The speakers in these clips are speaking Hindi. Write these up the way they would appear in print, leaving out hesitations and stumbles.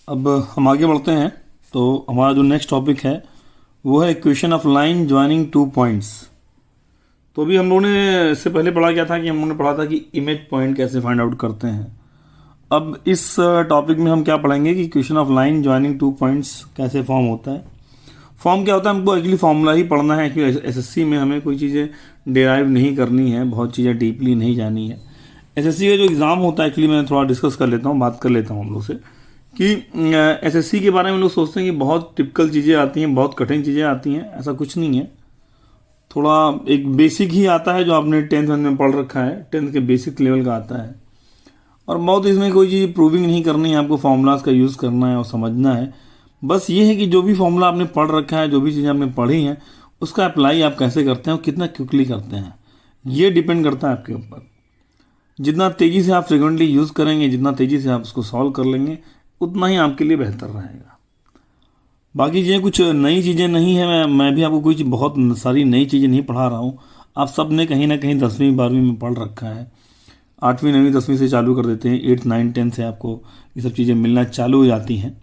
अब हम आगे बढ़ते हैं। तो हमारा जो नेक्स्ट टॉपिक है वो है equation of line joining two points. तो अभी हम लोगों ने इससे पहले पढ़ा क्या था कि हम लोगों ने पढ़ा था कि इमेज पॉइंट कैसे फाइंड आउट करते हैं। अब इस टॉपिक में हम क्या पढ़ेंगे कि equation of line joining two points कैसे फॉर्म होता है। फॉर्म क्या होता है, हमको एक्चुअली फॉर्मूला ही पढ़ना है कि एसएससी में हमें कोई चीज़ें डिराइव नहीं करनी है, बहुत चीज़ें डीपली नहीं जानी है। एसएससी का जो एग्ज़ाम होता है, एक्चुअली मैं थोड़ा डिस्कस कर लेता हूँ, बात कर लेता हूँ हम लोग से कि एसएससी के बारे में लोग सोचते हैं कि बहुत टिपिकल चीज़ें आती हैं, बहुत कठिन चीज़ें आती हैं। ऐसा कुछ नहीं है। थोड़ा एक बेसिक ही आता है जो आपने 10th में पढ़ रखा है, 10th के बेसिक लेवल का आता है। और बहुत इसमें कोई चीज़ प्रूविंग नहीं करनी है, आपको फार्मूलाज का यूज़ करना है और समझना है। बस ये है कि जो भी फार्मूला आपने पढ़ रखा है, जो भी चीज़ें आपने पढ़ी हैं, उसका अप्लाई आप कैसे करते हैं और कितना क्विकली करते हैं, ये डिपेंड करता है आपके ऊपर। जितना तेज़ी से आप फ्रिक्वेंटली यूज़ करेंगे, जितना तेज़ी से आप उसको सॉल्व कर लेंगे, उतना ही आपके लिए बेहतर रहेगा। बाकी चीज़ें कुछ नई चीज़ें नहीं है, मैं भी आपको कोई बहुत सारी नई चीज़ें नहीं पढ़ा रहा हूँ। आप सब ने कहीं ना कहीं 10वीं 12वीं में पढ़ रखा है। 8वीं 9वीं 10वीं से चालू कर देते हैं, 8th 9th 10th से आपको ये सब चीज़ें मिलना चालू हो जाती हैं।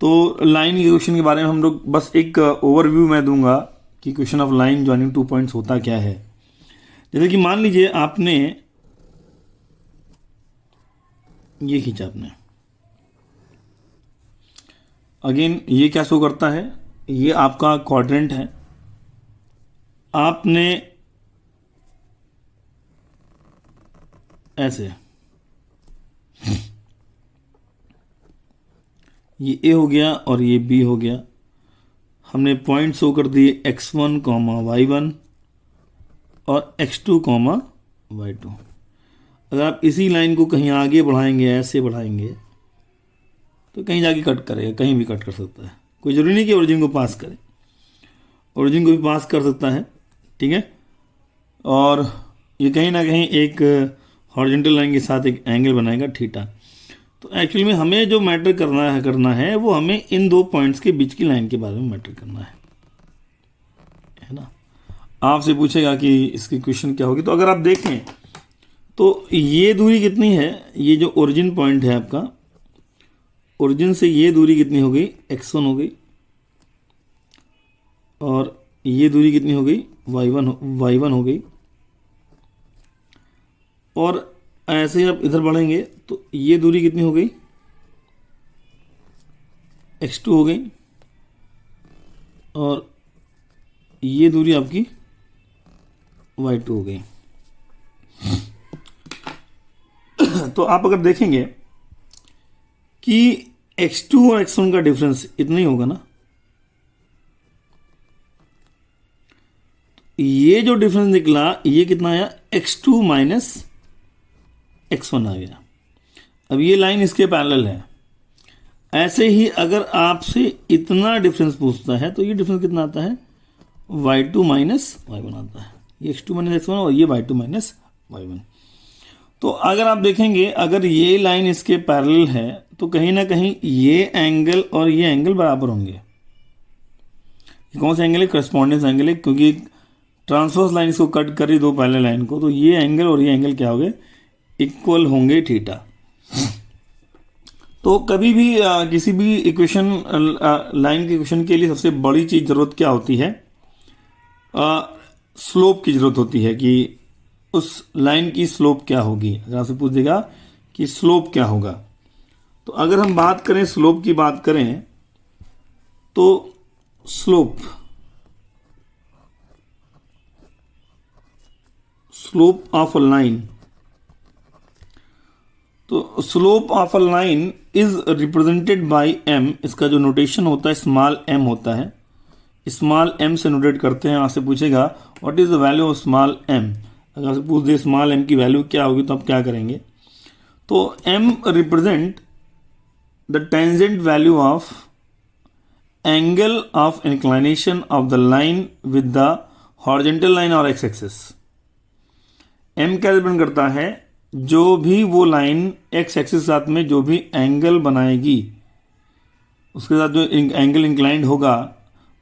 तो लाइन के क्वेश्चन के बारे में हम लोग बस एक ओवरव्यू मैं दूंगा कि question of line joining two points होता क्या है। जैसे कि मान लीजिए आपने ये खींचा, आपने अगेन ये क्या शो करता है, ये आपका क्वाड्रेंट है। आपने ऐसे ये ए हो गया और ये बी हो गया। हमने पॉइंट शो कर दिए x1, y1 और x2, y2। अगर आप इसी लाइन को कहीं आगे बढ़ाएंगे, ऐसे बढ़ाएंगे, तो कहीं जाके कट करेगा, कहीं भी कट कर सकता है। कोई ज़रूरी नहीं कि ओरिजिन को पास करे, ओरिजिन को भी पास कर सकता है, ठीक है। और ये कहीं ना कहीं एक हॉरिजॉन्टल लाइन के साथ एक एंगल बनाएगा, थीटा। तो एक्चुअली में हमें जो मैटर करना है वो हमें इन दो पॉइंट्स के बीच की लाइन के बारे में मैटर करना है ना। आपसे पूछेगा कि इसकी क्वेश्चन क्या होगी। तो अगर आप देखें तो ये दूरी कितनी है, ये जो ओरिजिन पॉइंट है आपका, ओरिजिन से ये दूरी कितनी हो गई, x1 हो गई। और ये दूरी कितनी हो गई, y1 हो गई। और ऐसे ही आप इधर बढ़ेंगे तो ये दूरी कितनी हो गई, x2 हो गई। और ये दूरी आपकी y2 हो गई। तो आप अगर देखेंगे कि x2 और x1 का डिफरेंस इतना ही होगा ना, ये जो डिफरेंस निकला ये कितना आया, x2 माइनस x1 आ गया। अब ये लाइन इसके पैरेलल है। ऐसे ही अगर आपसे इतना डिफरेंस पूछता है तो ये डिफरेंस कितना आता है, y2 माइनस y1 आता है। ये x2 माइनस x1 और ये y2 माइनस y1। तो अगर आप देखेंगे, अगर ये लाइन इसके पैरेलल है तो कहीं ना कहीं ये एंगल और ये एंगल बराबर होंगे। ये कौन सा एंगल है, करस्पॉन्डेंस एंगल है, क्योंकि ट्रांसवर्स लाइन इसको कट कर रही दो पैरेलल लाइन को। तो ये एंगल और ये एंगल क्या हो गए, इक्वल होंगे, थीटा। तो कभी भी किसी भी इक्वेशन लाइन के इक्वेशन के लिए सबसे बड़ी चीज जरूरत क्या होती है, स्लोप की जरूरत होती है कि उस लाइन की स्लोप क्या होगी। अगर आपसे पूछ देगा कि स्लोप क्या होगा, तो अगर हम बात करें, स्लोप की बात करें, तो स्लोप ऑफ अ लाइन, तो slope of a line is represented by m। इसका जो नोटेशन होता है स्मॉल m होता है, स्मॉल m से नोटेट करते हैं। आपसे पूछेगा what is the value of small m। अगर आपसे पूछ दे स्मॉल m की वैल्यू क्या होगी तो आप क्या करेंगे, तो m represent the tangent value of angle of inclination of the line with the horizontal line और x एक्सिस। m क्या रिप्रेजेंट करता है, जो भी वो लाइन x एक्सिस साथ में जो भी एंगल बनाएगी, उसके साथ जो एंगल इंक्लाइंड होगा,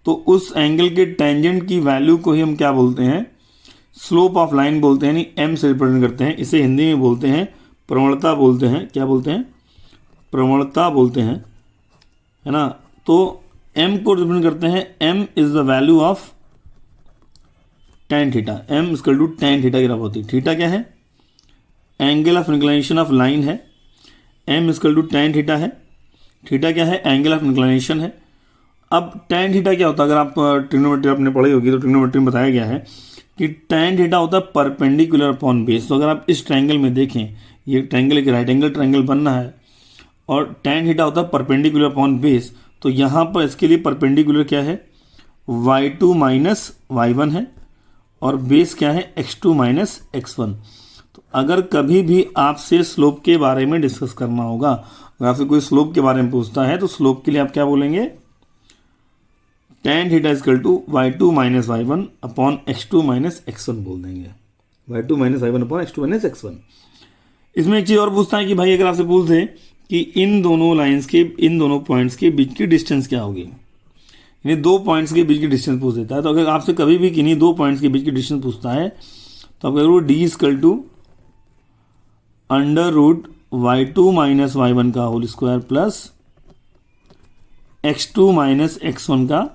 तो उस एंगल के टेंजेंट की वैल्यू को ही हम क्या बोलते हैं, स्लोप ऑफ लाइन बोलते हैं, यानी m से रिप्रेजेंट करते हैं। इसे हिंदी में बोलते हैं प्रवणता, बोलते हैं क्या बोलते हैं, प्रवणता बोलते हैं, है ना। तो m को रिप्रेजेंट करते हैं, m is the value of tan theta, m equal to tan theta की बराबर होती है। थीटा क्या है? Angle of inclination of line है, m equal to tan theta है। थीटा क्या है? एंगल ऑफ इंक्लिनेशन है। अब tan थीटा क्या होता है? अगर आप ट्रिग्नोमेट्री आपने पढ़ी होगी तो ट्रिग्नोमेट्री में बताया गया है कि tan थीटा होता है परपेंडिकुलर अपॉन बेस। तो अगर आप इस ट्रायंगल में देखें, ये ट्रायंगल एक राइट एंगल ट्रायंगल बनना है और tan थीटा होता है परपेंडिकुलर अपॉन बेस, तो यहाँ पर इसके लिए परपेंडिकुलर क्या है? y2 माइनस y1 है और बेस क्या है? x2 minus x1। तो अगर कभी भी आपसे स्लोप के बारे में डिस्कस करना होगा, अगर आपसे कोई स्लोप के बारे में पूछता है तो स्लोप के लिए आप क्या बोलेंगे? tan theta equal to y2 minus y1 upon x2 minus x1 बोल देंगे। y2 minus y1 upon x2 minus x1। इसमें एक चीज़ और पूछता है कि भाई अगर आपसे पूछ दे कि इन दोनों लाइंस के, इन दोनों पॉइंट्स के बीच की डिस्टेंस क्या होगी, यानी दो पॉइंट्स के बीच की डिस्टेंस पूछ देता है, तो अगर आपसे कभी भी किन्हीं दो पॉइंट्स के बीच की डिस्टेंस पूछता है तो आप कहोगे D equal to under root y2 minus y1 का whole square plus x2 minus x1 का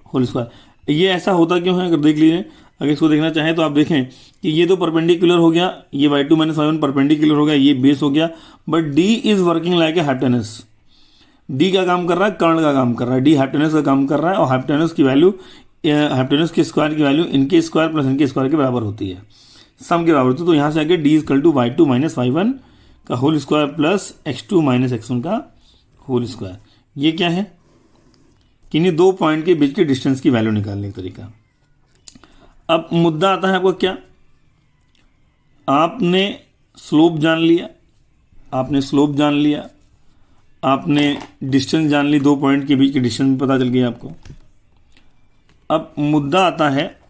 होल स्क्वायर। ये ऐसा होता क्यों है? अगर देख लीजिए, अगर इसको देखना चाहें तो आप देखें कि ये तो परपेंडिकुलर हो गया, ये y2 माइनस y1 परपेंडिकुलर हो गया, ये बेस हो गया, but d is working like a hypotenuse. d का काम कर रहा है, कर्ण का काम कर रहा है, d हाइपोटेनस का काम कर रहा है और हाइपोटेनस की वैल्यू, हाइपोटेनस के स्क्वायर की वैल्यू इनके स्क्वायर प्लस इनके स्क्वायर के बराबर होती है, सम के बराबर होती है। तो यहाँ से आगे d equal to y2 minus y1 का whole square plus x2 minus x1 का होल स्क्वायर। ये क्या है? किन्हीं दो पॉइंट के बीच के डिस्टेंस की वैल्यू निकालने का तरीका। अब मुद्दा आता है आपको क्या? आपने स्लोप जान लिया, आपने स्लोप जान लिया, आपने डिस्टेंस जान ली, दो पॉइंट के बीच की डिस्टेंस पता चल गई आपको। अब मुद्दा आता है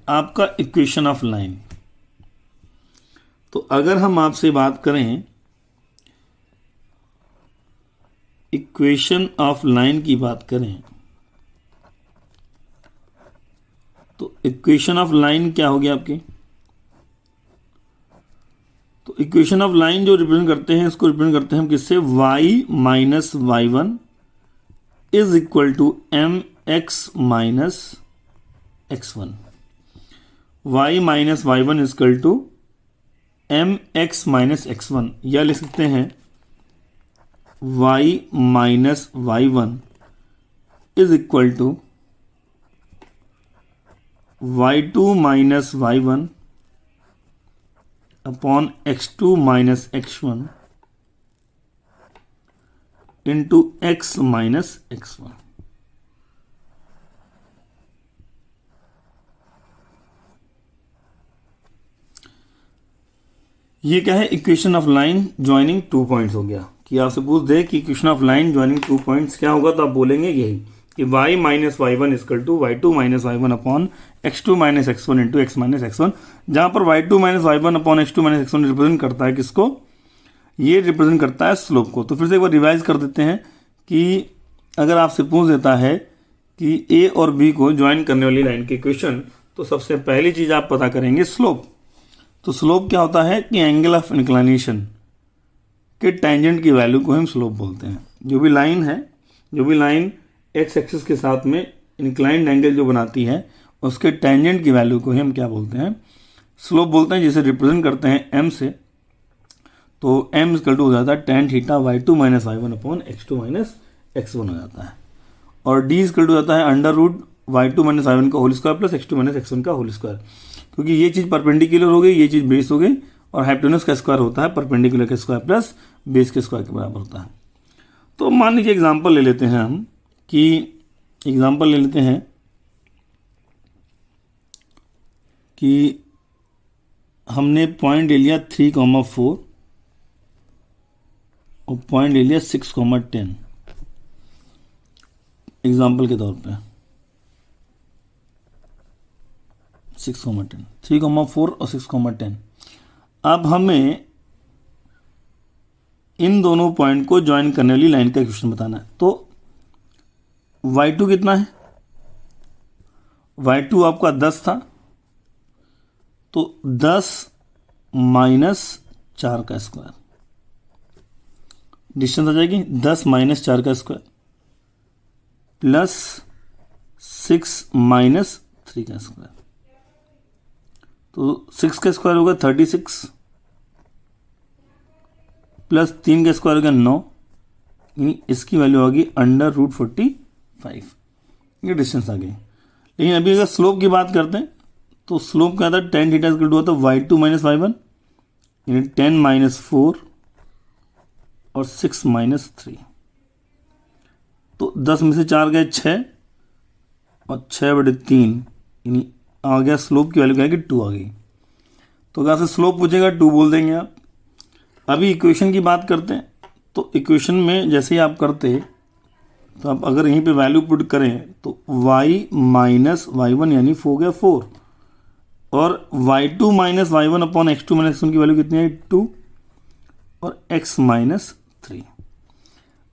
आपका इक्वेशन ऑफ लाइन। तो अगर हम आपसे बात करें इक्वेशन ऑफ लाइन की बात करें तो इक्वेशन ऑफ लाइन क्या होगी आपकी? तो इक्वेशन ऑफ लाइन जो रिप्रेजेंट करते हैं, इसको रिप्रेजेंट करते हैं हम किससे? y minus y1 is equal to mx minus x1। y minus y1 is equal to mx minus x1, या लिख सकते हैं y minus y1 is equal to y2 minus y1 upon x2 minus x1 into x minus x1। ये क्या है? Equation of line joining two points हो गया। कि आपसे पूछ दे कि equation of line joining two points क्या होगा, तो आप बोलेंगे यही कि y minus y1 equal to y2 minus y1 upon x2 minus x1 into x minus x1, जहां पर y2 minus y1 upon x2 minus x1 represent करता है किसको? ये रिप्रेजेंट करता है स्लोप को। तो फिर से एक बार रिवाइज कर देते हैं कि अगर आपसे पूछ देता है कि a और b को ज्वाइन करने वाली लाइन की इक्वेशन, तो सबसे पहली चीज आप पता करेंगे स्लोप। तो स्लोप क्या होता है कि एंगल ऑफ इंक्लिनेशन के टेंजेंट की वैल्यू को हम स्लोप बोलते हैं। जो भी लाइन है, जो भी लाइन एक्स एक्सिस के साथ में इंक्लाइंड एंगल जो बनाती है, उसके टेंजेंट की वैल्यू को हम क्या बोलते हैं? स्लोप बोलते हैं, जिसे रिप्रेजेंट करते हैं m से। तो m इक्वल टू हो जाता है tan theta y2 minus y1 upon x2 minus x1 हो जाता है, और d इक्वल टू हो जाता है under root y2 minus y1 का whole square plus x2 minus x1 का होल स्क्वायर। क्योंकि ये चीज़ परपेंडिकुलर हो गई, ये चीज़ बेस हो गई, और हाइपोटेनस का स्क्वायर होता है परपेंडिकुलर के स्क्वायर प्लस बेस के स्क्वायर के बराबर होता है। तो मान लीजिए एग्जांपल ले लेते हैं हम कि एग्जांपल ले लेते हैं कि हमने पॉइंट ले लिया 3,4 और पॉइंट ले लिया 6,10 एग्जांपल के तौर पे 6,10, 3,4 और 6,10। अब हमें इन दोनों पॉइंट को ज्वाइन करने वाली लाइन का इक्वेशन बताना है। तो y2 कितना है? y2 आपका 10 था, तो 10 माइनस 4 का स्क्वायर डिस्टेंस आ जाएगी 10 माइनस 4 का स्क्वायर प्लस 6 माइनस 3 का स्क्वायर, तो 6 का स्क्वायर होगा 36 प्लस 3 का स्क्वायर होगा 9, यानी इसकी वैल्यू होगी √45। ये डिस्टेंस आ गई। लेकिन अभी अगर स्लोप की बात करते हैं तो स्लोप क्या था, tan थीटा इक्वल टू होता y2 माइनस y1, यानी 10 माइनस 4 और 6 माइनस 3। तो 10 में से 4 गए 6 और 6/3, यानी आ गया स्लोप की वैल्यू क्या है कि 2 आ गई। तो अगर आपसे स्लोप पूछेगा 2 बोल देंगे आप। अभी इक्वेशन की बात करते हैं, तो इक्वेशन में जैसे ही आप करते तो आप अगर यहीं पे वैल्यू पुट करें तो y माइनस y1 यानी हो गया 4 और y2 minus y1 upon x2 minus x1 की वैल्यू कितनी है 2 और x माइनस 3।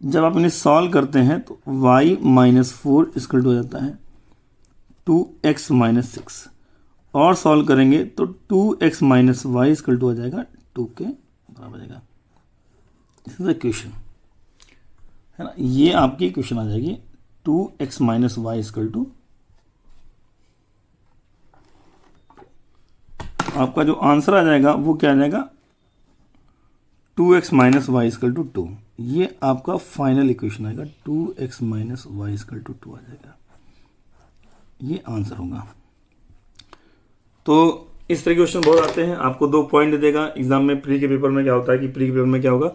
जब आप इन्हें सॉल्व करते हैं तो y माइनस 4 इसकल हो जाता है 2x माइनस 6 और सॉल्व करेंगे तो 2x माइनस y इसकल हो जाएगा 2 के बराबर हो जाएगा। दिस इज इक्वेशन, है ना, ये आपकी इक्वेशन आ जाएगी 2x minus Y equal to, आपका जो आंसर आ जाएगा वो क्या आ जाएगा 2x minus Y equal to 2। ये आपका फाइनल इक्वेशन आएगा 2x minus Y equal to 2 आ जाएगा, ये आंसर होगा। तो इस तरह के क्वेश्चन बहुत आते हैं, आपको 2 पॉइंट दे देगा एग्जाम में। प्री के पेपर में क्या होता है कि प्री के पेपर में क्या होगा,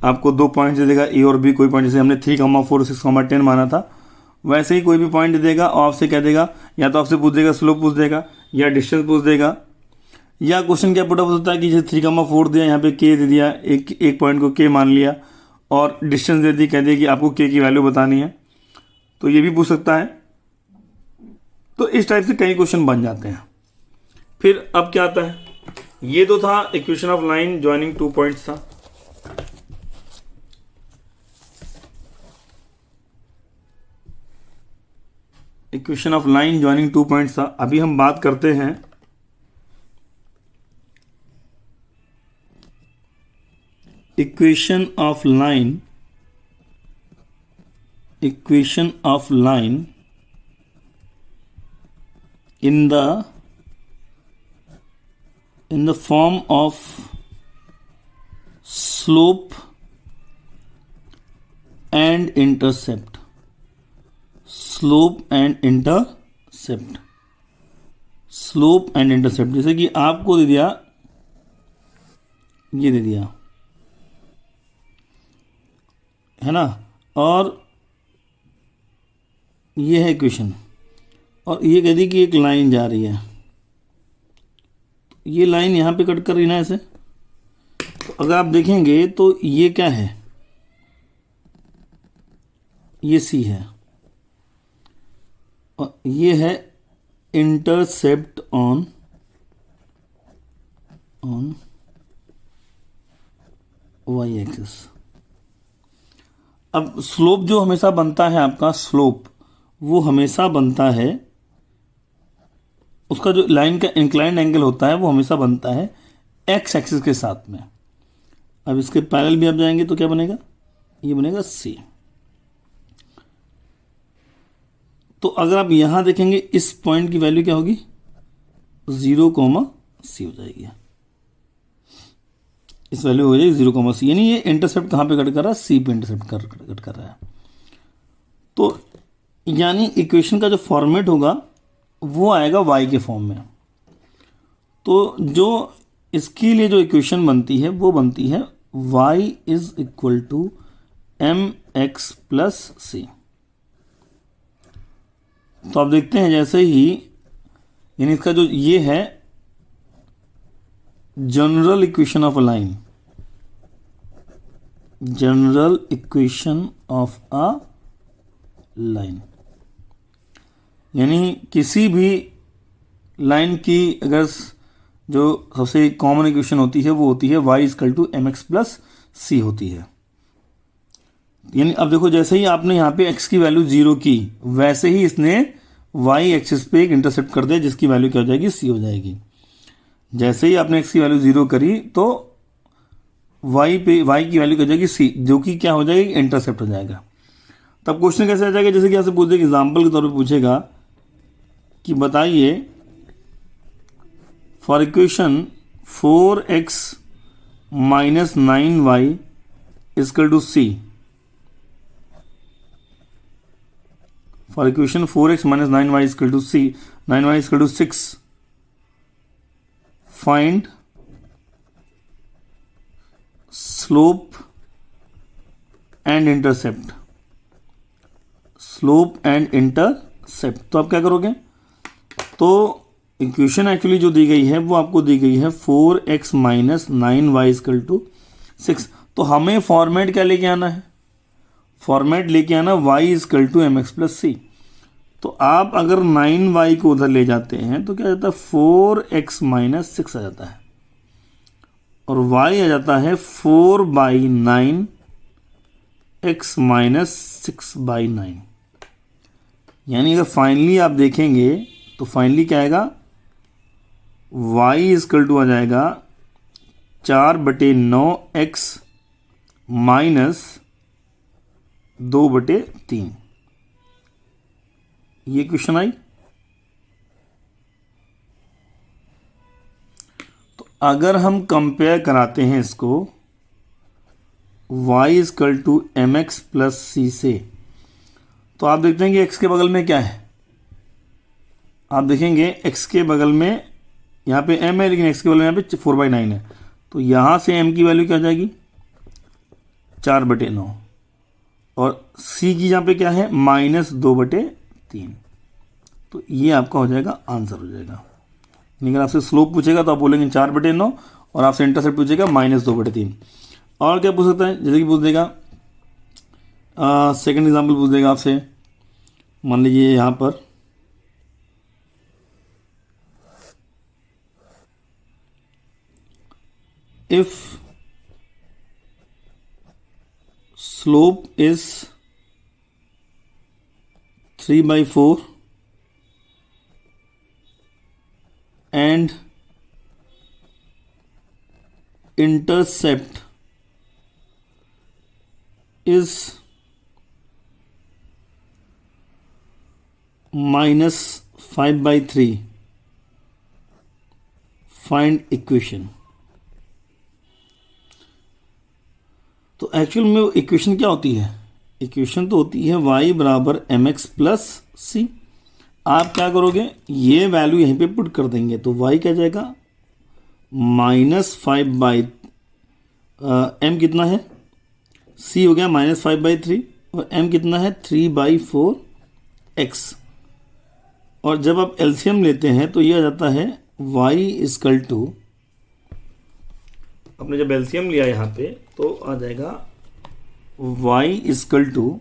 आपको 2 पॉइंट दे देगा, ए और बी कोई पॉइंट, जैसे हमने 3,4 6,10 माना था वैसे ही कोई भी पॉइंट दे देगा और आपसे कह देगा, या तो आपसे पूछ देगा स्लोप पूछ देगा या डिस्टेंस पूछ देगा, या क्वेश्चन क्या पुट अप होता है कि जैसे 3,4 दिया, यहाँ पे के दे दिया, एक पॉइंट को के मान लिया और डिस्टेंस दे दी, कह दिया कि आपको के की वैल्यू बतानी है, तो ये भी पूछ सकता है। तो इस टाइप से कई क्वेश्चन बन जाते हैं। फिर अब क्या आता है, ये तो था equation of line joining 2 points था। Equation of line joining 2 points था। अभी हम बात करते हैं equation of line in the form of slope and intercept, जैसे कि आपको दे दिया, ये दे दिया है ना, और ये है इक्वेशन, और ये कह दी कि एक लाइन जा रही है, ये लाइन यहाँ पे कट कर रही ना ऐसे। तो अगर आप देखेंगे तो ये क्या है, ये सी है और ये है इंटरसेप्ट ऑन वाई एक्सिस। अब स्लोप जो हमेशा बनता है आपका, स्लोप वो हमेशा बनता है, उसका जो लाइन का इंक्लाइंड एंगल होता है वो हमेशा बनता है एक्स एक्सिस के साथ में। अब इसके पैरेलल भी आप जाएंगे तो क्या बनेगा, ये बनेगा सी। तो अगर आप यहां देखेंगे इस पॉइंट की वैल्यू क्या होगी 0,c हो जाएगी, इस वैल्यू हो जाएगी 0,c, यानी ये इंटरसेप्ट कहां पे कट कर रहा है, सी पे इंटरसेप्ट कट कर रहा है। तो यानी इक्वेशन का जो फॉर्मेट होगा वो आएगा y के फॉर्म में। तो जो इसके लिए जो इक्वेशन बनती है वो बनती है y is equal to mx plus C. तो आप देखते हैं जैसे ही, यानी इसका जो ये है general equation of a line, general equation of a line, यानी किसी भी लाइन की अगर जो सबसे कॉमन इक्वेशन होती है वो होती है y equal to mx plus C होती है। यानी अब देखो जैसे ही आपने यहाँ पे x की वैल्यू 0 की, वैसे ही इसने y एक्सिस पे एक इंटरसेप्ट कर दिया जिसकी वैल्यू क्या हो जाएगी, c हो जाएगी। जैसे ही आपने x की वैल्यू 0 करी तो वाई पे वाई की वैल्यू क्या हो जाएगी सी, जो कि क्या हो जाएगी इंटरसेप्ट हो जाएगा। तब क्वेश्चन कैसे आ जाएगा, जैसे कि आपसे पूछेगा एग्जाम्पल के तौर पे पूछेगा कि बताइए for equation 4x minus 9y is equal to C, for equation 4x minus 9y is equal to C, 9y is equal to 6, find slope and intercept, slope and intercept. तो आप क्या करोगे, तो इक्वेशन एक्चुअली जो दी गई है वो आपको दी गई है 4x minus 9y is equal to 6। तो हमें फॉर्मेट क्या लेके आना है, फॉर्मेट लेके आना y is equal to M X plus C. तो आप अगर 9y को उधर ले जाते हैं तो क्या जाता है 4x माइनस 6 आ जाता है, और y आ जाता है 4/9 x माइनस 6/9। यानी अगर फाइनली आप देखेंगे तो फाइनली क्या आएगा, y इजकल टू आ जाएगा 4/9 x माइनस 2/3। ये क्वेश्चन आई। तो अगर हम कंपेयर कराते हैं इसको y is equal to M X plus C से, तो आप देखते हैं कि x के बगल में क्या है, आप देखेंगे x के बगल में यहाँ पे m है, लेकिन x के बगल में यहाँ पे 4/9 है। तो यहाँ से m की वैल्यू क्या आ जाएगी 4/9, और c की यहाँ पे क्या है माइनस 2/3। तो ये आपका हो जाएगा आंसर हो जाएगा। अगर आपसे स्लोप पूछेगा तो आप बोलेंगे 4/9, और आपसे इंटरसेप्ट पूछेगा माइनस 2/3। और क्या पूछ सकता है, जैसे कि पूछ देगा सेकंड एग्जांपल पूछ देगा आपसे, मान लीजिए यहाँ पर if slope is 3/4 and intercept is minus 5/3, find equation। तो एक्चुअल में इक्वेशन क्या होती है, इक्वेशन तो होती है y बराबर एम एक्स प्लस सी। आप क्या करोगे, ये वैल्यू यहीं पे पुट कर देंगे, तो y क्या जाएगा -5/, m कितना है c हो गया -5/3, और m कितना है 3/4x। और जब आप एलसीएम लेते हैं तो ये आ जाता है y इजकल टू, आपने जब एलसीएम लिया यहाँ पे तो आ जाएगा y is equal to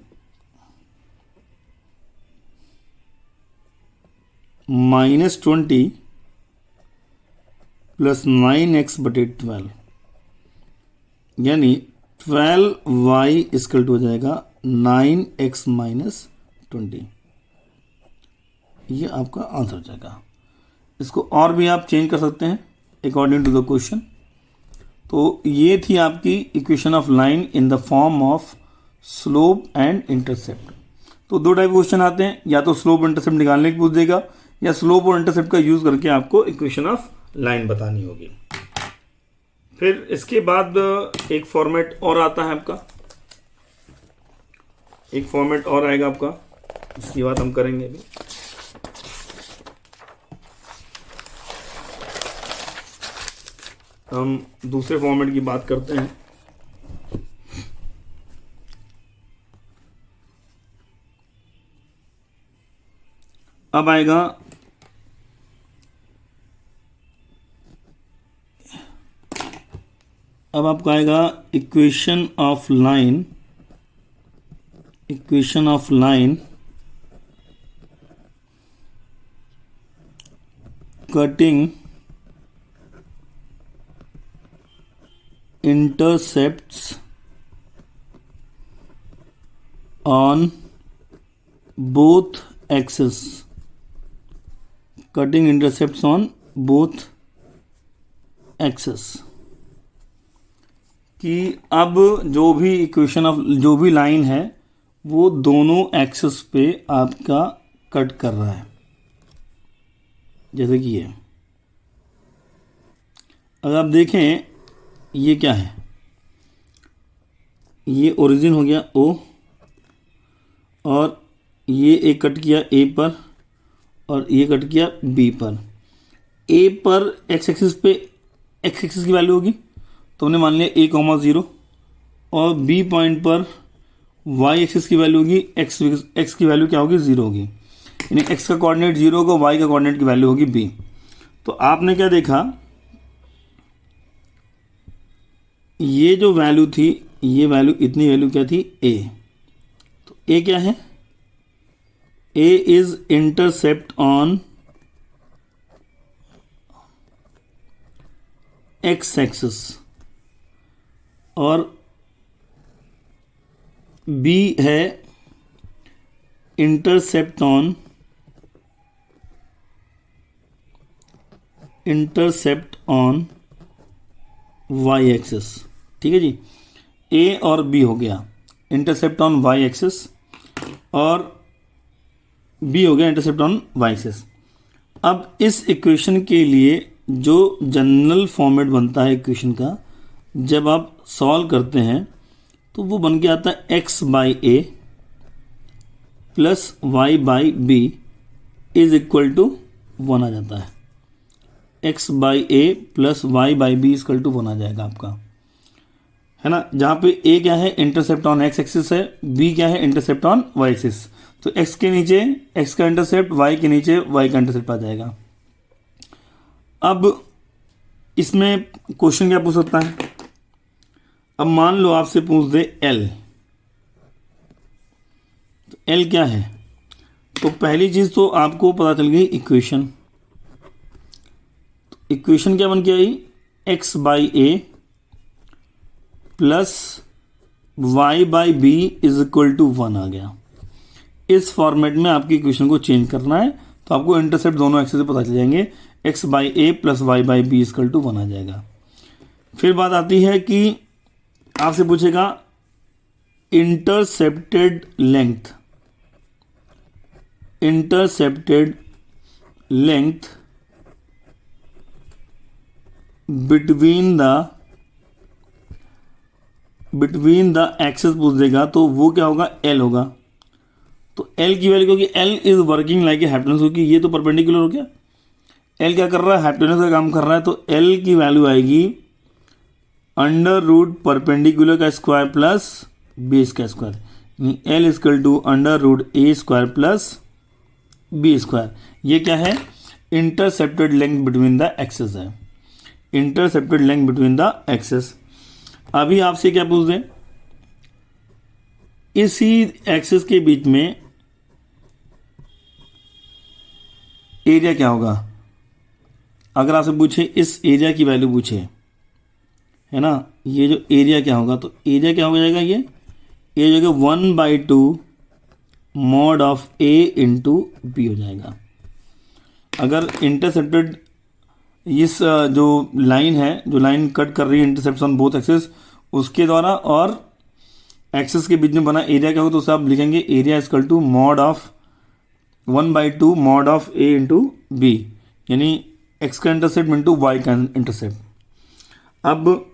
-20 plus 9x/12, यानी 12y इजकल टू हो जाएगा 9x माइनस 20। ये आपका आंसर हो जाएगा। इसको और भी आप चेंज कर सकते हैं अकॉर्डिंग टू द क्वेश्चन। तो ये थी आपकी equation of line in the form of slope and intercept. तो दो टाइप क्वेश्चन आते हैं, या तो स्लोप इंटरसेप्ट निकालने की पूछ देगा, या स्लोप और इंटरसेप्ट का यूज करके आपको इक्वेशन ऑफ लाइन बतानी होगी। फिर इसके बाद एक फॉर्मेट और आता है आपका, एक फॉर्मेट और आएगा आपका, इसकी बात हम करेंगे अभी। हम दूसरे फॉर्मेट की बात करते हैं। अब आएगा अब आपका आएगा equation of line, equation of line cutting intercepts on both axes, cutting intercepts on both axes। कि अब जो भी इक्वेशन ऑफ जो भी लाइन है वो दोनों एक्सिस पे आपका कट कर रहा है, जैसे कि ये अगर आप देखें ये क्या है, ये ओरिजिन हो गया ओ, और ये एक कट किया ए पर और ये कट किया बी पर। ए पर एक्स एक्सिस पे एक्स एक्सिस की वैल्यू होगी तो हमने मान लिया ए कॉमा 0, और बी पॉइंट पर वाई एक्सिस की वैल्यू होगी एक्स की वैल्यू क्या होगी 0 होगी, यानी एक्स का कोऑर्डिनेट 0 होगा, वाई का कोऑर्डिनेट की वैल्यू होगी बी। तो आपने क्या देखा, ये जो वैल्यू थी ये वैल्यू इतनी वैल्यू क्या थी ए, तो ए क्या है, A is intercept on X axis और बी है इंटरसेप्ट ऑन वाई एक्सिस। ठीक है जी, ए और बी हो गया इंटरसेप्ट ऑन वाई एक्सिस और बी हो गया इंटरसेप्ट ऑन वाई एक्सिस। अब इस इक्वेशन के लिए जो जनरल फॉर्मेट बनता है इक्वेशन का, जब आप सॉल्व करते हैं तो वो बन के आता है X by A plus Y by B is equal to 1 आ जाता है। X by A plus Y by B equal to 1 आ जाएगा आपका, है ना। जहाँ पे ए क्या है इंटरसेप्ट ऑन एक्स एक्सिस है, बी क्या है इंटरसेप्ट ऑन वाई एक्सिस, तो एक्स के नीचे एक्स का इंटरसेप्ट, वाई के नीचे वाई का इंटरसेप्ट आ जाएगा। अब इसमें क्वेश्चन क्या पूछ सकता है, अब मान लो आपसे पूछ दे एल, तो एल क्या है, तो पहली चीज तो आपको पता चल गई इक्वेशन। तो इक्वेशन क्या बन के आई, X by A plus Y by B is equal to 1 आ गया। इस फॉर्मेट में आपकी इक्वेशन को चेंज करना है तो आपको इंटरसेप्ट दोनों एक्सिस से पता चल जाएंगे, X by A plus Y by B equal to 1 आ जाएगा। फिर बात आती है कि आपसे पूछेगा intercepted length between the axis पूछ देगा, तो वो क्या होगा एल होगा। तो एल की वैल्यू, क्योंकि L is working like a hypotenuse, क्योंकि ये तो परपेंडिकुलर हो गया, एल क्या कर रहा है हाइपोटेनस का काम कर रहा है, तो एल की वैल्यू आएगी अंडर रूट परपेंडिकुलर का स्क्वायर प्लस बेस का square, L equal to under root A square plus B square. ये क्या है, intercepted length between the axes है, intercepted length between the axes. अभी आपसे क्या पूछ दें, इसी एक्सेस के बीच में एरिया क्या होगा, अगर आपसे पूछे इस एरिया की वैल्यू पूछे, है ना, ये जो एरिया क्या होगा, तो एरिया क्या हो जाएगा, ये हो जाएगा 1/2 mod of A into B हो जाएगा। अगर इंटरसेप्टेड इस जो लाइन है, जो लाइन कट कर रही है इंटरसेप्ट ऑन बोथ एक्सिस, उसके द्वारा और एक्सिस के बीच में बना एरिया क्या होगा, तो उसे आप लिखेंगे area equal to mod of 1/2 mod of A into B, यानी एक्स का इंटरसेप्ट इंटू वाई का इंटरसेप्ट। अब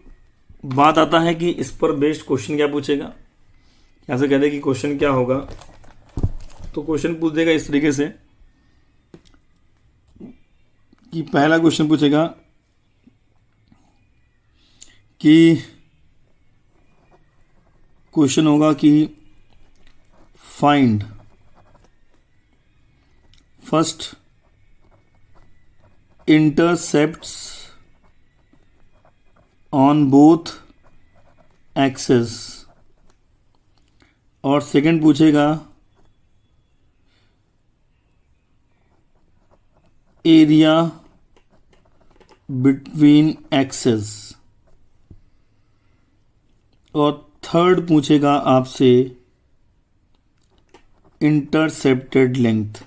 बात आता है कि इस पर बेस्ड क्वेश्चन क्या पूछेगा, ऐसे कहते हैं कि क्वेश्चन क्या होगा, तो क्वेश्चन पूछ देगा इस तरीके से कि पहला क्वेश्चन पूछेगा कि क्वेश्चन होगा कि find first intercepts on both axes, और सेकंड पूछेगा एरिया बिटवीन एक्सेस, और थर्ड पूछेगा आपसे intercepted length.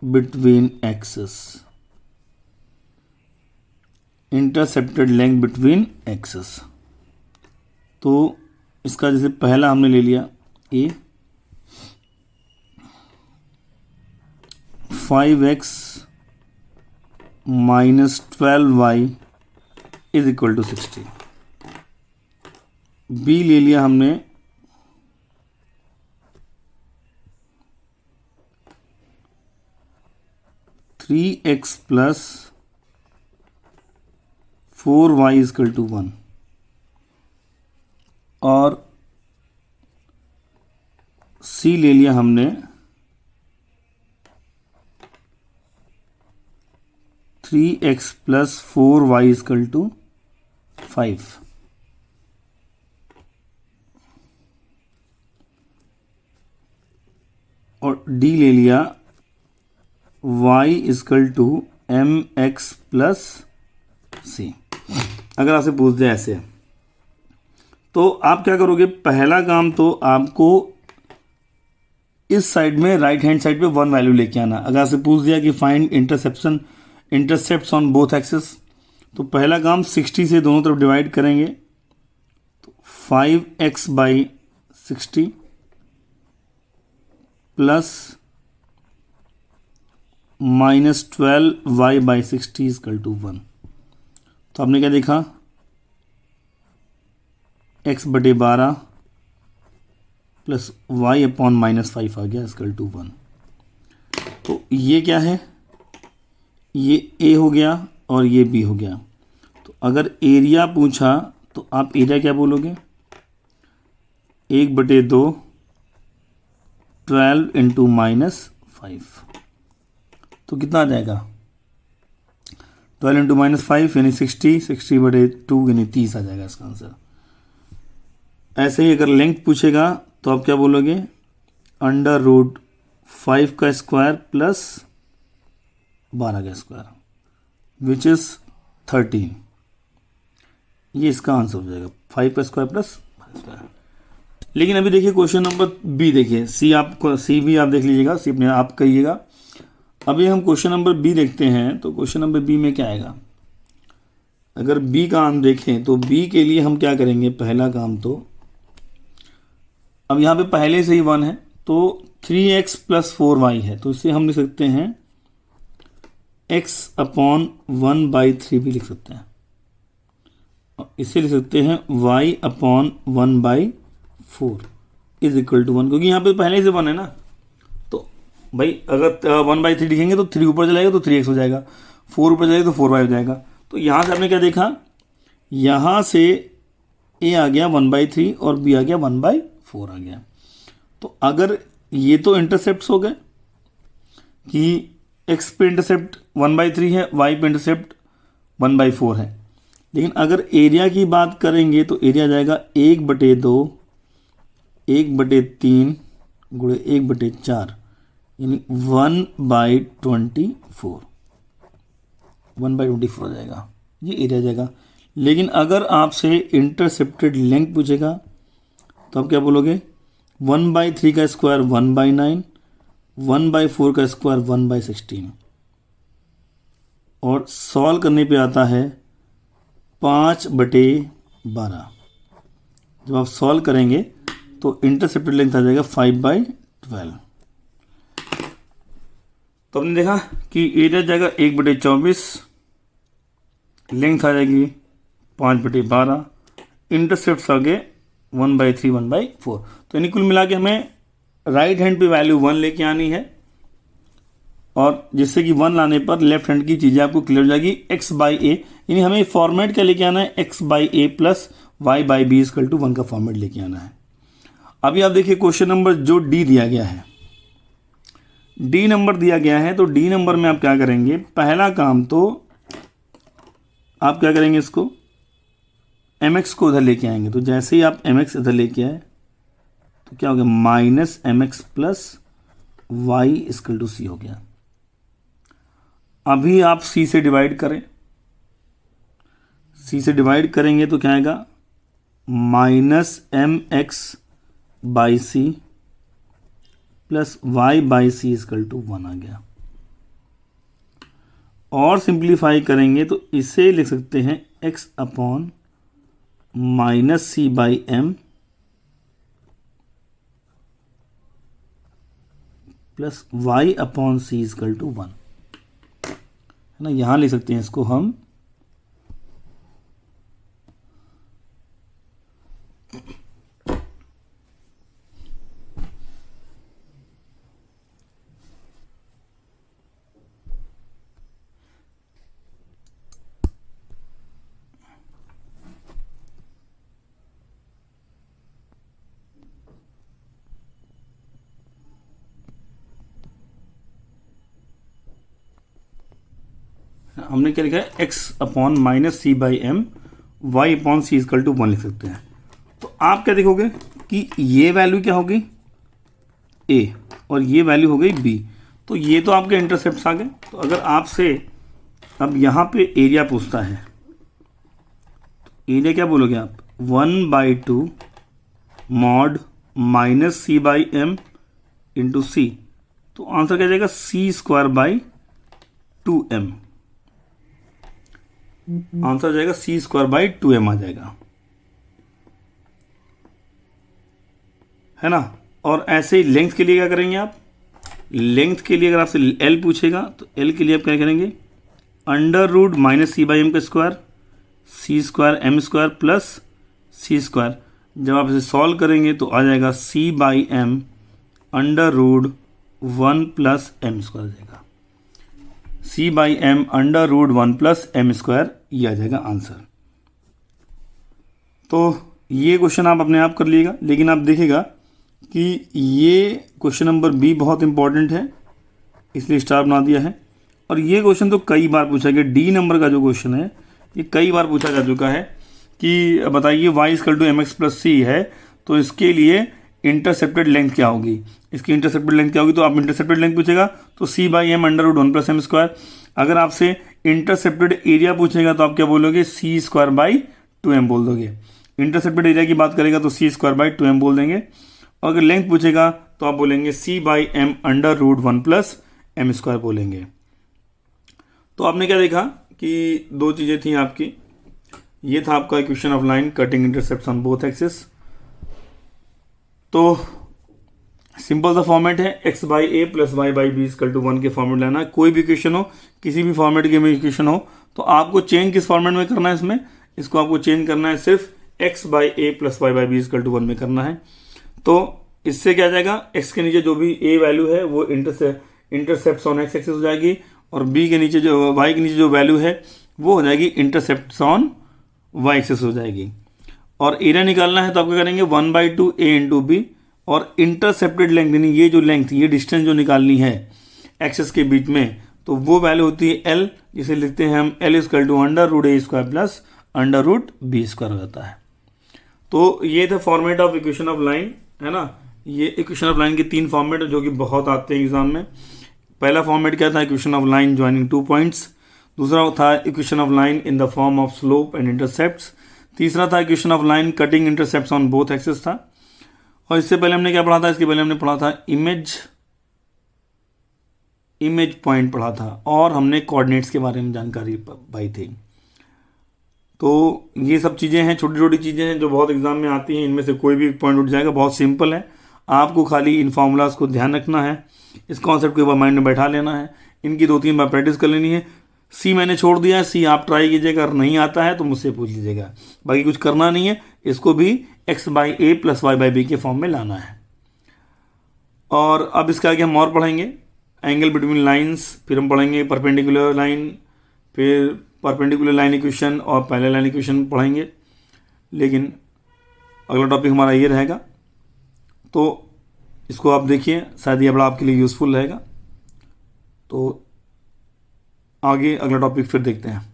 Between axes, intercepted length between axes. तो इसका जैसे पहला हमने ले लिया A, 5x minus 12y is equal to 60। B ले लिया हमने 3x plus 4y is equal to 1, और सी ले लिया हमने 3x plus 4y is equal to 5। और डी ले लिया y is equal to M X plus C. अगर आपसे पूछ दे ऐसे तो आप क्या करोगे, पहला काम तो आपको इस साइड में राइट हैंड साइड पे 1 वैल्यू लेके आना। अगर आपसे पूछ दिया कि find intercepts on both axes, तो पहला काम 60 से दोनों तरफ डिवाइड करेंगे, तो 5x by 60 plus minus 12y by 60 is equal to 1। तो आपने क्या देखा, x बटे 12 प्लस y अपॉन माइनस 5 आ गया इजकल टू 1। तो ये क्या है, ये a हो गया और ये b हो गया। तो अगर एरिया पूछा तो आप एरिया क्या बोलोगे, 1/2 12 इंटू माइनस 5। तो कितना आ जाएगा, 12 इंटू माइनस 5 यानी 60/2 यानी 30 आ जाएगा इसका आंसर। ऐसे ही अगर लेंथ पूछेगा तो आप क्या बोलोगे, √5 का स्क्वायर प्लस 12 का स्क्वायर विच इज 13। ये इसका आंसर हो जाएगा, 5 का स्क्वायर प्लस स्क्वायर। लेकिन अभी देखिए क्वेश्चन नंबर बी देखिए, सी भी आप देख लीजिएगा, सी अपने आप कहिएगा। अभी हम क्वेश्चन नंबर बी देखते हैं, तो क्वेश्चन नंबर बी में क्या आएगा। अगर बी का हम देखें तो बी के लिए हम क्या करेंगे, पहला काम तो अब यहाँ पे पहले से ही 1 है, तो 3x प्लस 4y है, तो इसे हम लिख सकते हैं x अपॉन 1/3 भी लिख सकते हैं, इसे लिख सकते हैं y upon 1/4 is equal to 1, क्योंकि यहाँ पे पहले से 1 है ना। तो भाई अगर 1/3 लिखेंगे तो 3 ऊपर चलाएगा तो 3x हो जाएगा, 4 ऊपर जाएगा तो 4y हो जाएगा। तो यहाँ से आपने क्या देखा, यहाँ से a आ गया 1/3 और b आ गया 1/4 आ गया। तो अगर ये तो इंटरसेप्ट हो गए कि x पे इंटरसेप्ट 1/3 है, y पे इंटरसेप्ट 1/4 है। लेकिन अगर एरिया की बात करेंगे तो एरिया जाएगा 1/2 1/3 गुणे 1/4 यानी 1/24 1/24 हो जाएगा, ये एरिया जाएगा। लेकिन अगर आपसे इंटरसेप्टेड लेंथ पूछेगा तो आप क्या बोलोगे, 1/3 का स्क्वायर 1/9, 1/4 का स्क्वायर 1/16, और सॉल्व करने पे आता है 5/12। जब आप सॉल्व करेंगे तो इंटरसेप्टेड लेंथ आ जाएगा 5/12। तो हमने देखा कि एरिया जाएगा 1/24, लेंथ आ जाएगी 5/12, इंटरसेप्ट आ गए 1/3 1/4। तो यानी कुल मिला के हमें राइट हैंड पे वैल्यू 1 लेके आनी है, और जिससे कि 1 लाने पर लेफ्ट हैंड की चीज़ें आपको क्लियर हो जाएगी। x/a यानी हमें फॉर्मेट क्या लेके आना है, x/a plus y/b equal to 1 का फॉर्मेट लेके आना है। अभी आप देखिए क्वेश्चन नंबर जो डी दिया गया है, डी नंबर दिया गया है, तो डी नंबर में आप क्या करेंगे, पहला काम तो आप क्या करेंगे, इसको mx को उधर लेके आएंगे। तो जैसे ही आप mx इधर लेके आए तो क्या हो गया, minus mx plus y equal to C हो गया। अभी आप c से डिवाइड करें, c से डिवाइड करेंगे तो क्या आएगा, minus mx by C plus y by C equal to 1 आ गया। और सिंप्लीफाई करेंगे तो इसे लिख सकते हैं x upon minus C by M plus Y upon C is equal to 1, है ना। यहां लिख सकते हैं इसको हम हमने क्या लिखा है x upon minus C by M Y upon C is equal to 1 लिख सकते हैं। तो आप क्या देखोगे कि ये वैल्यू क्या होगी a और ये वैल्यू हो गई b। तो ये तो आपके इंटरसेप्ट्स आ गए। तो अगर आपसे अब यहाँ पे एरिया पूछता है तो एरिया क्या बोलोगे आप 1/2 mod minus C by M into C. तो आंसर क्या जाएगा c²/2m। आंसर आ जाएगा c²/2m आ जाएगा, है ना। और ऐसे ही लेंथ के लिए क्या करेंगे आप, लेंथ के लिए अगर आपसे l पूछेगा तो l के लिए आप क्या करेंगे under root minus C by M का स्क्वायर c²m² प्लस c²। जब आप इसे सॉल्व करेंगे तो आ जाएगा c/m under root 1 plus m² आ जाएगा, c/m under root 1 plus m², ये आ जाएगा आंसर। तो ये क्वेश्चन आप अपने आप कर लीजिएगा, लेकिन आप देखिएगा कि ये क्वेश्चन नंबर बी बहुत इंपॉर्टेंट है, इसलिए स्टार बना दिया है। और ये क्वेश्चन तो कई बार पूछा गया, डी नंबर का जो क्वेश्चन है ये कई बार पूछा जा चुका है कि बताइए y equal to mx plus C है तो इसके लिए इंटरसेप्टेड लेंथ क्या होगी, इसकी इंटरसेप्टेड लेंथ क्या होगी। तो आप इंटरसेप्टेड लेंथ पूछेगा तो c/m under root 1 plus m²। अगर आपसे इंटरसेप्टेड एरिया पूछेगा तो आप क्या बोलोगे c²/2m बोल दोगे। इंटरसेप्टेड एरिया की बात करेगा तो c²/2m बोल देंगे। और अगर लेंथ पूछेगा तो आप बोलेंगे c/m under root 1 plus m² बोलेंगे। तो आपने क्या देखा कि दो चीज़ें थी आपकी, ये था आपका equation of line cutting intercepts on both axis. तो सिंपल सा फॉर्मेट है x/a plus y/b equal to 1 के फॉर्मेट लेना है। कोई भी इक्वेशन हो, किसी भी फॉर्मेट की इक्वेशन हो, तो आपको चेंज किस फॉर्मेट में करना है, इसमें इसको आपको चेंज करना है सिर्फ x/a plus y/b equal to 1 में करना है। तो इससे क्या जाएगा, x के नीचे जो भी a वैल्यू है वो इंटरसेप्ट्स ऑन x एक्सिस हो जाएगी, और b के नीचे जो y के नीचे जो वैल्यू है वो हो जाएगी इंटरसेप्ट्स ऑन y एक्सिस हो जाएगी। और एरिया निकालना है तो आप क्या करेंगे 1/2 a इंटू बी, और इंटरसेप्टेड लेंथ यानी ये जो लेंथ, ये डिस्टेंस जो निकालनी है एक्सिस के बीच में, तो वो वैल्यू होती है l, जिसे लिखते हैं हम l equal to under root a² plus under root b² हो जाता है। तो ये था format of equation of line, है ना। ये इक्वेशन ऑफ लाइन के 3 फॉर्मेट जो कि बहुत आते हैं एग्जाम में। पहला फॉर्मेट क्या था, equation of line joining 2 points. दूसरा था equation of line in the form of slope and intercepts. तीसरा था equation of line cutting intercepts on both axis था। और इससे पहले हमने क्या पढ़ा था, इसके पहले हमने पढ़ा था इमेज पॉइंट पढ़ा था, और हमने कोऑर्डिनेट्स के बारे में जानकारी पाई थी। तो ये सब चीज़ें हैं, छोटी छोटी चीज़ें हैं जो बहुत एग्जाम में आती हैं। इनमें से कोई भी पॉइंट उठ जाएगा, बहुत सिंपल है। आपको खाली इन फॉर्मूलाज को ध्यान रखना है, इस कॉन्सेप्ट को एक बार माइंड में बैठा लेना है, इनकी 2-3 बार प्रैक्टिस कर लेनी है। सी मैंने छोड़ दिया है, सी आप ट्राई कीजिएगा, अगर नहीं आता है तो मुझसे पूछ लीजिएगा। बाकी कुछ करना नहीं है, इसको भी x/a प्लस y/b के फॉर्म में लाना है। और अब इसके आगे हम और पढ़ेंगे एंगल बिटवीन लाइंस, फिर हम पढ़ेंगे परपेंडिकुलर लाइन, फिर परपेंडिकुलर लाइन इक्वेशन और पैरेलल लाइन इक्वेशन पढ़ेंगे। लेकिन अगला टॉपिक हमारा ये रहेगा, तो इसको आप देखिए, शायद ये बड़ा आपके लिए यूज़फुल रहेगा। तो आगे अगला टॉपिक फिर देखते हैं।